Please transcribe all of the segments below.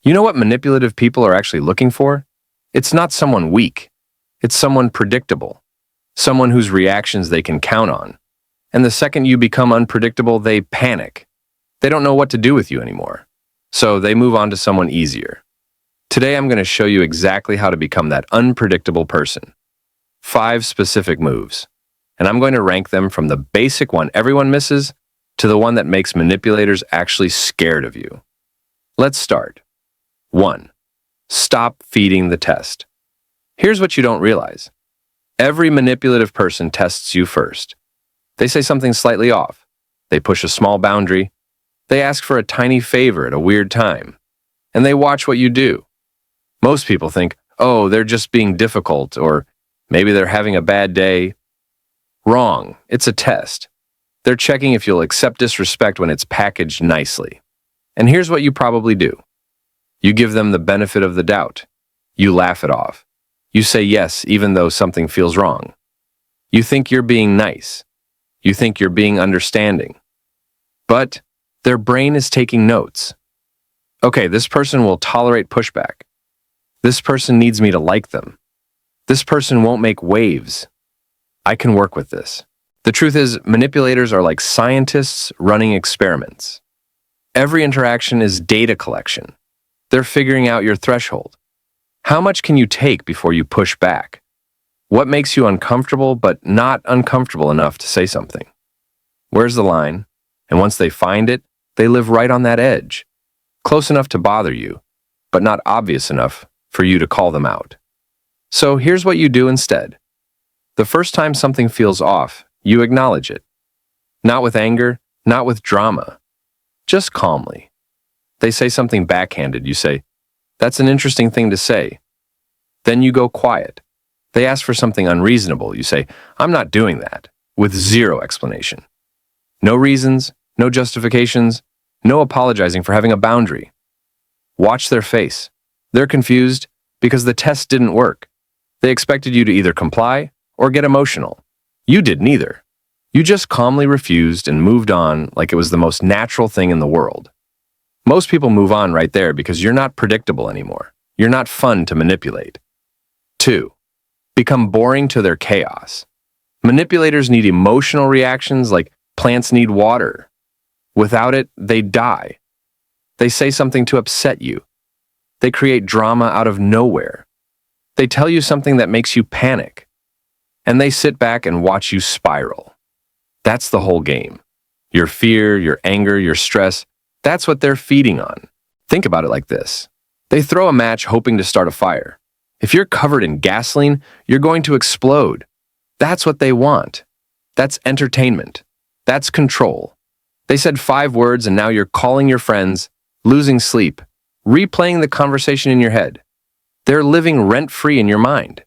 You know what manipulative people are actually looking for? It's not someone weak. It's someone predictable. Someone whose reactions they can count on. And the second you become unpredictable, they panic. They don't know what to do with you anymore. So they move on to someone easier. Today I'm going to show you exactly how to become that unpredictable person. 5 specific moves. And I'm going to rank them from the basic one everyone misses to the one that makes manipulators actually scared of you. Let's start. 1. Stop feeding the test. Here's what you don't realize. Every manipulative person tests you first. They say something slightly off. They push a small boundary. They ask for a tiny favor at a weird time. And they watch what you do. Most people think, oh, they're just being difficult, or maybe they're having a bad day. Wrong. It's a test. They're checking if you'll accept disrespect when it's packaged nicely. And here's what you probably do. You give them the benefit of the doubt. You laugh it off. You say yes even though something feels wrong. You think you're being nice. You think you're being understanding. But their brain is taking notes. Okay, this person will tolerate pushback. This person needs me to like them. This person won't make waves. I can work with this. The truth is, manipulators are like scientists running experiments. Every interaction is data collection. They're figuring out your threshold. How much can you take before you push back? What makes you uncomfortable but not uncomfortable enough to say something? Where's the line? And once they find it, they live right on that edge. Close enough to bother you, but not obvious enough for you to call them out. So here's what you do instead. The first time something feels off, you acknowledge it. Not with anger, not with drama. Just calmly. They say something backhanded, you say, "That's an interesting thing to say." Then you go quiet. They ask for something unreasonable, you say, "I'm not doing that," with zero explanation. No reasons, no justifications, no apologizing for having a boundary. Watch their face. They're confused because the test didn't work. They expected you to either comply or get emotional. You did neither. You just calmly refused and moved on like it was the most natural thing in the world. Most people move on right there because you're not predictable anymore. You're not fun to manipulate. 2. Become boring to their chaos. Manipulators need emotional reactions like plants need water. Without it, they die. They say something to upset you. They create drama out of nowhere. They tell you something that makes you panic. And they sit back and watch you spiral. That's the whole game. Your fear, your anger, your stress, that's what they're feeding on. Think about it like this. They throw a match hoping to start a fire. If you're covered in gasoline, you're going to explode. That's what they want. That's entertainment. That's control. They said 5 words and now you're calling your friends, losing sleep, replaying the conversation in your head. They're living rent-free in your mind.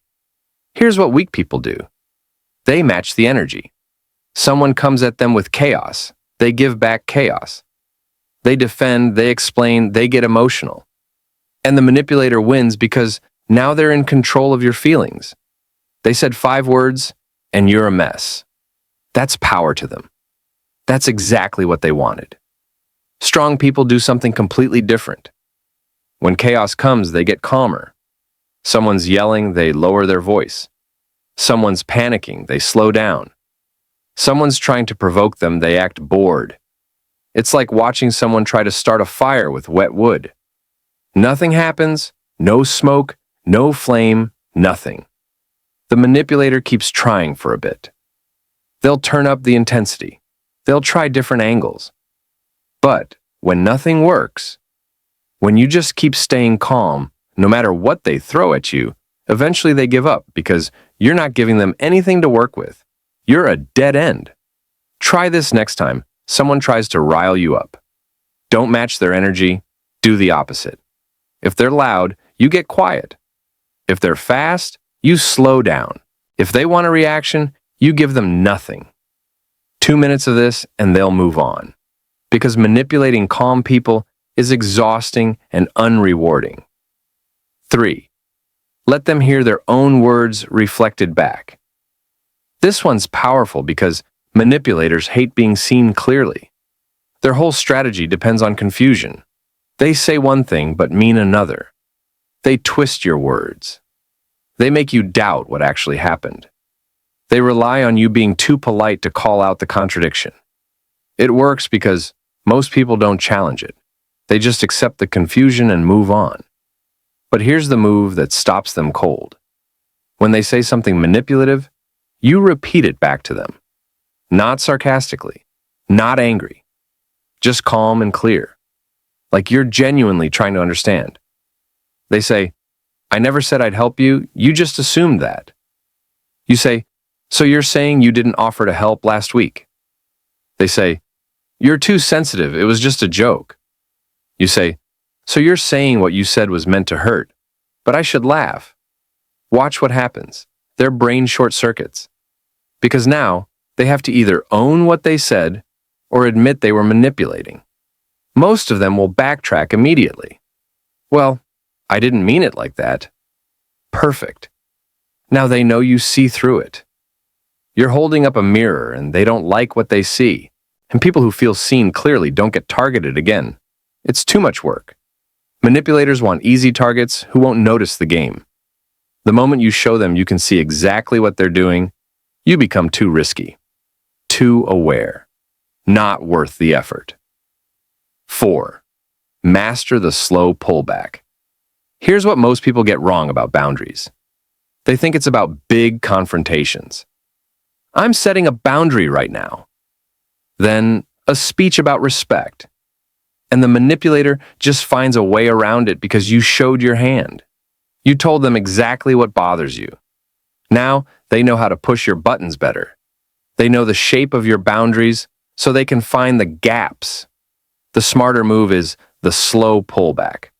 Here's what weak people do. They match the energy. Someone comes at them with chaos. They give back chaos. They defend, they explain, they get emotional. And the manipulator wins because now they're in control of your feelings. They said 5 words, and you're a mess. That's power to them. That's exactly what they wanted. Strong people do something completely different. When chaos comes, they get calmer. Someone's yelling, they lower their voice. Someone's panicking, they slow down. Someone's trying to provoke them, they act bored. It's like watching someone try to start a fire with wet wood. Nothing happens, no smoke, no flame, nothing. The manipulator keeps trying for a bit. They'll turn up the intensity. They'll try different angles. But when nothing works, when you just keep staying calm, no matter what they throw at you, eventually they give up because you're not giving them anything to work with. You're a dead end. Try this next time someone tries to rile you up. Don't match their energy, do the opposite. If they're loud, you get quiet. If they're fast, you slow down. If they want a reaction, you give them nothing. 2 minutes of this and they'll move on. Because manipulating calm people is exhausting and unrewarding. 3. Let them hear their own words reflected back. This one's powerful because manipulators hate being seen clearly. Their whole strategy depends on confusion. They say one thing but mean another. They twist your words. They make you doubt what actually happened. They rely on you being too polite to call out the contradiction. It works because most people don't challenge it. They just accept the confusion and move on. But here's the move that stops them cold. When they say something manipulative, you repeat it back to them. Not sarcastically, not angry, just calm and clear, like you're genuinely trying to understand. They say, "I never said I'd help you, you just assumed that." You say, "So you're saying you didn't offer to help last week?" They say, "You're too sensitive, it was just a joke." You say, "So you're saying what you said was meant to hurt, but I should laugh." Watch what happens. Their brain short circuits. Because now, they have to either own what they said or admit they were manipulating. Most of them will backtrack immediately. "Well, I didn't mean it like that." Perfect. Now they know you see through it. You're holding up a mirror and they don't like what they see. And people who feel seen clearly don't get targeted again. It's too much work. Manipulators want easy targets who won't notice the game. The moment you show them you can see exactly what they're doing, you become too risky, too aware, not worth the effort. 4. Master the slow pullback. Here's what most people get wrong about boundaries. They think it's about big confrontations. "I'm setting a boundary right now." Then a speech about respect. And the manipulator just finds a way around it because you showed your hand. You told them exactly what bothers you. Now they know how to push your buttons better. They know the shape of your boundaries so they can find the gaps. The smarter move is the slow pullback.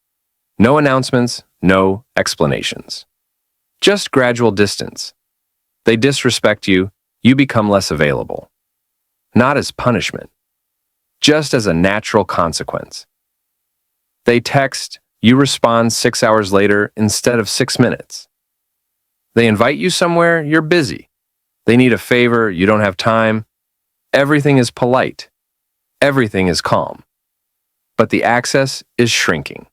No announcements, no explanations. Just gradual distance. They disrespect you, you become less available. Not as punishment, just as a natural consequence. They text, you respond 6 hours later instead of 6 minutes. They invite you somewhere, you're busy. They need a favor, you don't have time. Everything is polite. Everything is calm. But the access is shrinking.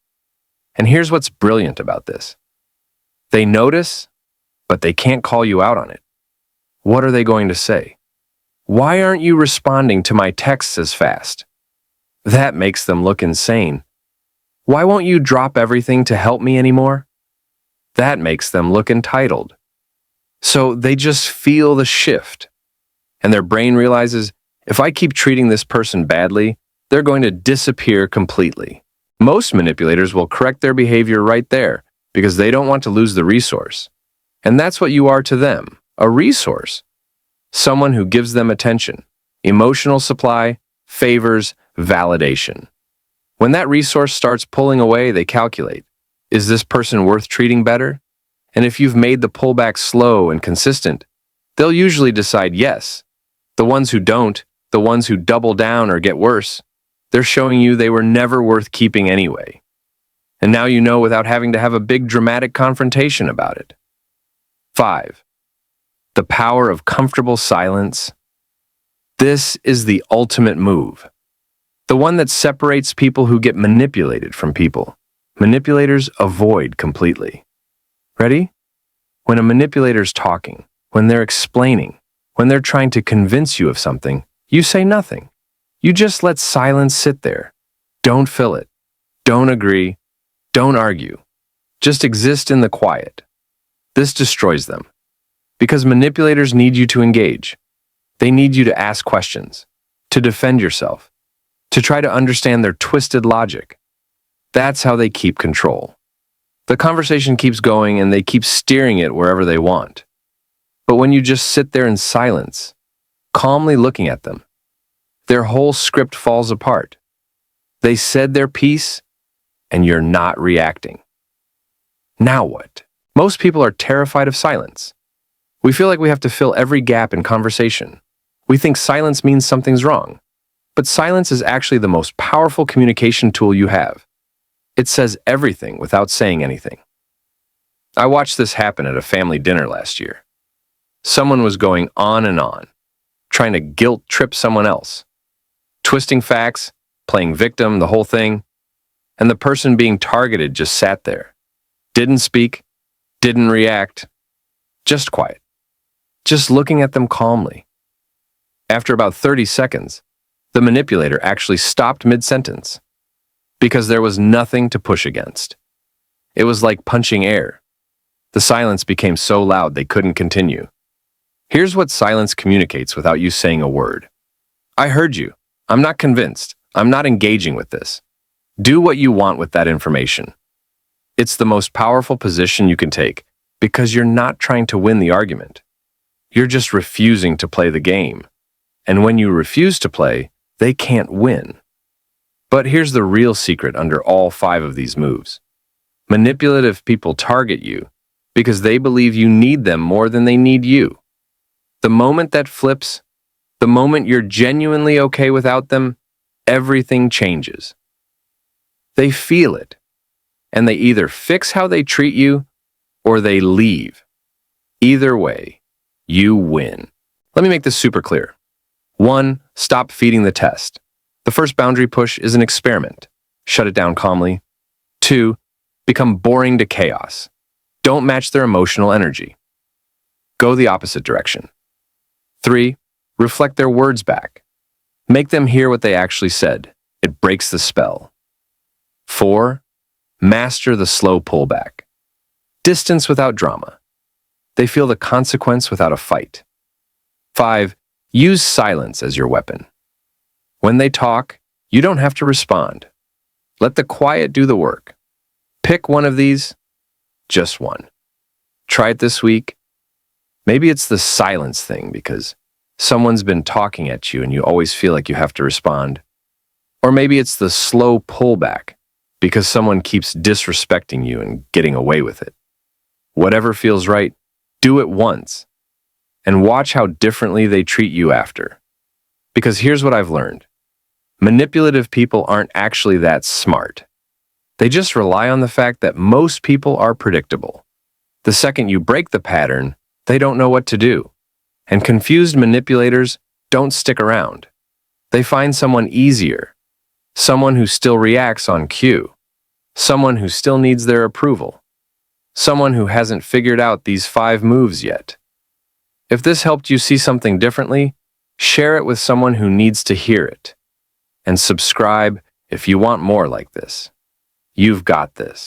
And here's what's brilliant about this. They notice, but they can't call you out on it. What are they going to say? "Why aren't you responding to my texts as fast?" That makes them look insane. "Why won't you drop everything to help me anymore?" That makes them look entitled. So they just feel the shift. And their brain realizes, if I keep treating this person badly, they're going to disappear completely. Most manipulators will correct their behavior right there because they don't want to lose the resource. And that's what you are to them, a resource. Someone who gives them attention, emotional supply, favors, validation. When that resource starts pulling away, they calculate, is this person worth treating better? And if you've made the pullback slow and consistent, they'll usually decide yes. The ones who don't, the ones who double down or get worse, they're showing you they were never worth keeping anyway. And now you know without having to have a big dramatic confrontation about it. 5. The power of comfortable silence. This is the ultimate move. The one that separates people who get manipulated from people manipulators avoid completely. Ready? When a manipulator's talking, when they're explaining, when they're trying to convince you of something, you say nothing. You just let silence sit there. Don't fill it. Don't agree. Don't argue. Just exist in the quiet. This destroys them. Because manipulators need you to engage. They need you to ask questions, to defend yourself, to try to understand their twisted logic. That's how they keep control. The conversation keeps going and they keep steering it wherever they want. But when you just sit there in silence, calmly looking at them, their whole script falls apart. They said their piece, and you're not reacting. Now what? Most people are terrified of silence. We feel like we have to fill every gap in conversation. We think silence means something's wrong. But silence is actually the most powerful communication tool you have. It says everything without saying anything. I watched this happen at a family dinner last year. Someone was going on, trying to guilt trip someone else. Twisting facts, playing victim, the whole thing. and the person being targeted just sat there. Didn't speak, didn't react, just quiet, just looking at them calmly. After about 30 seconds, the manipulator actually stopped mid-sentence because there was nothing to push against. It was like punching air. The silence became so loud they couldn't continue. Here's what silence communicates without you saying a word. I heard you. I'm not convinced. I'm not engaging with this. Do what you want with that information. It's the most powerful position you can take because you're not trying to win the argument. You're just refusing to play the game. And when you refuse to play, they can't win. But here's the real secret under all 5 of these moves. Manipulative people target you because they believe you need them more than they need you. The moment that flips, the moment you're genuinely okay without them, everything changes. They feel it, and they either fix how they treat you or they leave. Either way, you win. Let me make this super clear. 1. Stop feeding the test. The first boundary push is an experiment. Shut it down calmly. 2. Become boring to chaos. Don't match their emotional energy. Go the opposite direction. 3. Reflect their words back. Make them hear what they actually said. It breaks the spell. 4. Master the slow pullback. Distance without drama. They feel the consequence without a fight. 5. Use silence as your weapon. When they talk, you don't have to respond. Let the quiet do the work. Pick one of these, just one. Try it this week. Maybe it's the silence thing because someone's been talking at you and you always feel like you have to respond. Or maybe it's the slow pullback because someone keeps disrespecting you and getting away with it. Whatever feels right, do it once and watch how differently they treat you after. Because here's what I've learned. Manipulative people aren't actually that smart. They just rely on the fact that most people are predictable. The second you break the pattern, they don't know what to do. And confused manipulators don't stick around. They find someone easier, someone who still reacts on cue, someone who still needs their approval, someone who hasn't figured out these 5 moves yet. If this helped you see something differently, share it with someone who needs to hear it. And subscribe if you want more like this. You've got this.